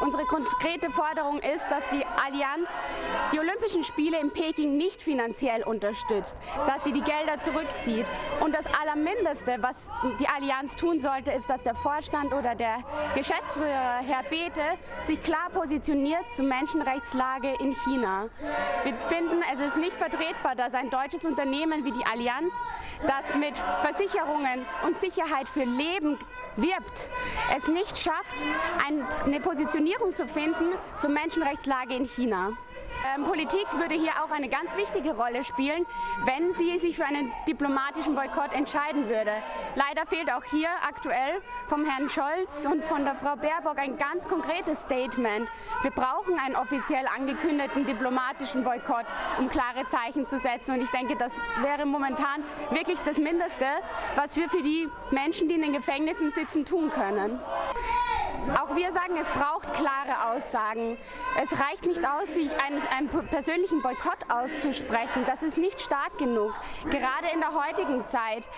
Unsere konkrete Forderung ist, dass die Allianz die Olympischen Spiele in Peking nicht finanziell unterstützt, dass sie die Gelder zurückzieht. Und das Allermindeste, was die Allianz tun sollte, ist, dass der Vorstand oder der Geschäftsführer Herr Bethe sich klar positioniert zur Menschenrechtslage in China. Wir finden, es ist nicht vertretbar, dass ein deutsches Unternehmen wie die Allianz, das mit Versicherungen und Sicherheit für Leben wirbt, es nicht schafft, eine Positionierung zu finden zur Menschenrechtslage in China. Politik würde hier auch eine ganz wichtige Rolle spielen, wenn sie sich für einen diplomatischen Boykott entscheiden würde. Leider fehlt auch hier aktuell vom Herrn Scholz und von der Frau Baerbock ein ganz konkretes Statement. Wir brauchen einen offiziell angekündigten diplomatischen Boykott, um klare Zeichen zu setzen. Und ich denke, das wäre momentan wirklich das Mindeste, was wir für die Menschen, die in den Gefängnissen sitzen, tun können. Auch wir sagen, es braucht klare Aussagen. Es reicht nicht aus, sich einen persönlichen Boykott auszusprechen. Das ist nicht stark genug, gerade in der heutigen Zeit.